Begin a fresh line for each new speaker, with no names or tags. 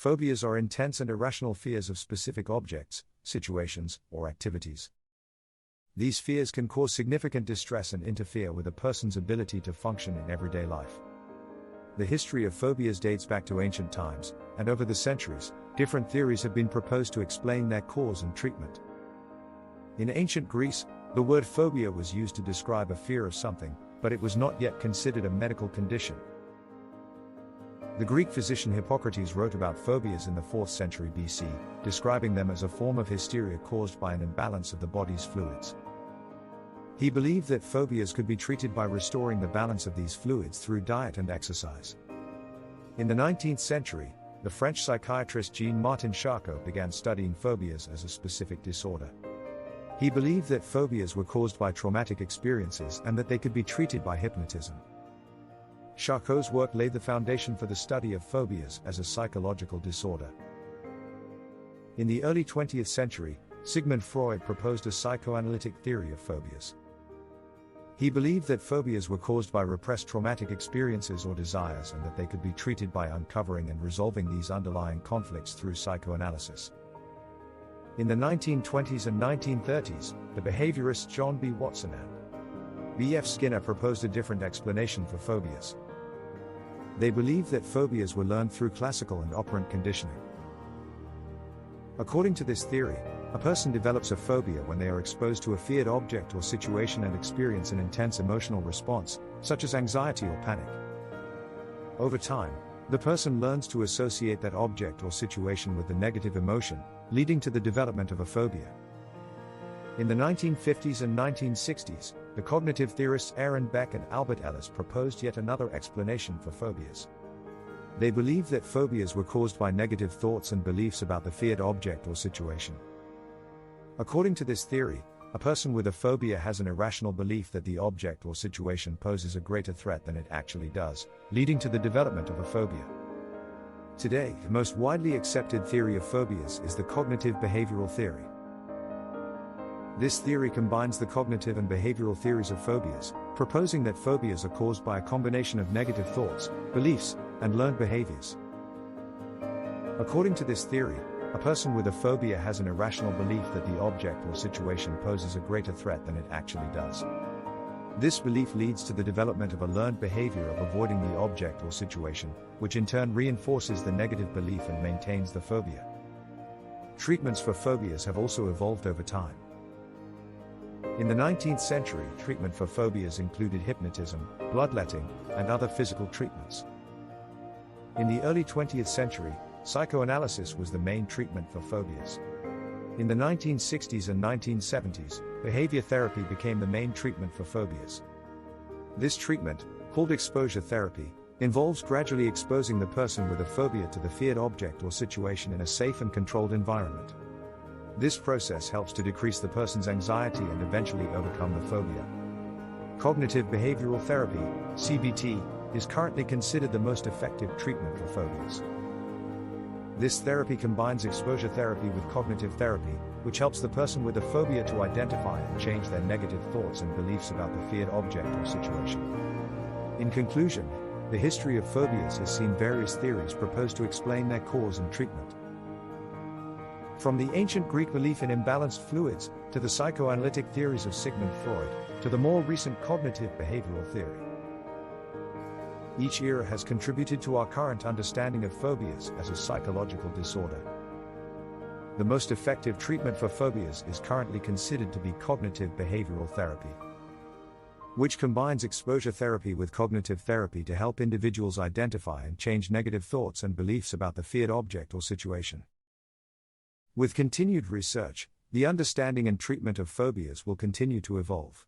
Phobias are intense and irrational fears of specific objects, situations, or activities. These fears can cause significant distress and interfere with a person's ability to function in everyday life. The history of phobias dates back to ancient times, and over the centuries, different theories have been proposed to explain their cause and treatment. In ancient Greece, the word phobia was used to describe a fear of something, but it was not yet considered a medical condition. The Greek physician Hippocrates wrote about phobias in the 4th century BC, describing them as a form of hysteria caused by an imbalance of the body's fluids. He believed that phobias could be treated by restoring the balance of these fluids through diet and exercise. In the 19th century, the French psychiatrist Jean-Martin Charcot began studying phobias as a specific disorder. He believed that phobias were caused by traumatic experiences and that they could be treated by hypnotism. Charcot's work laid the foundation for the study of phobias as a psychological disorder. In the early 20th century, Sigmund Freud proposed a psychoanalytic theory of phobias. He believed that phobias were caused by repressed traumatic experiences or desires and that they could be treated by uncovering and resolving these underlying conflicts through psychoanalysis. In the 1920s and 1930s, the behaviorists John B. Watson and B.F. Skinner proposed a different explanation for phobias. They believed that phobias were learned through classical and operant conditioning. According to this theory, a person develops a phobia when they are exposed to a feared object or situation and experience an intense emotional response, such as anxiety or panic. Over time, the person learns to associate that object or situation with the negative emotion, leading to the development of a phobia. In the 1950s and 1960s, the cognitive theorists Aaron Beck and Albert Ellis proposed yet another explanation for phobias. They believed that phobias were caused by negative thoughts and beliefs about the feared object or situation. According to this theory, a person with a phobia has an irrational belief that the object or situation poses a greater threat than it actually does, leading to the development of a phobia. Today, the most widely accepted theory of phobias is the cognitive behavioral theory. This theory combines the cognitive and behavioral theories of phobias, proposing that phobias are caused by a combination of negative thoughts, beliefs, and learned behaviors. According to this theory, a person with a phobia has an irrational belief that the object or situation poses a greater threat than it actually does. This belief leads to the development of a learned behavior of avoiding the object or situation, which in turn reinforces the negative belief and maintains the phobia. Treatments for phobias have also evolved over time. In the 19th century, treatment for phobias included hypnotism, bloodletting, and other physical treatments. In the early 20th century, psychoanalysis was the main treatment for phobias. In the 1960s and 1970s, behavior therapy became the main treatment for phobias. This treatment, called exposure therapy, involves gradually exposing the person with a phobia to the feared object or situation in a safe and controlled environment. This process helps to decrease the person's anxiety and eventually overcome the phobia. Cognitive behavioral therapy, CBT, is currently considered the most effective treatment for phobias. This therapy combines exposure therapy with cognitive therapy, which helps the person with a phobia to identify and change their negative thoughts and beliefs about the feared object or situation. In conclusion, the history of phobias has seen various theories proposed to explain their cause and treatment. From the ancient Greek belief in imbalanced fluids, to the psychoanalytic theories of Sigmund Freud, to the more recent cognitive behavioral theory. Each era has contributed to our current understanding of phobias as a psychological disorder. The most effective treatment for phobias is currently considered to be cognitive behavioral therapy, which combines exposure therapy with cognitive therapy to help individuals identify and change negative thoughts and beliefs about the feared object or situation. With continued research, the understanding and treatment of phobias will continue to evolve.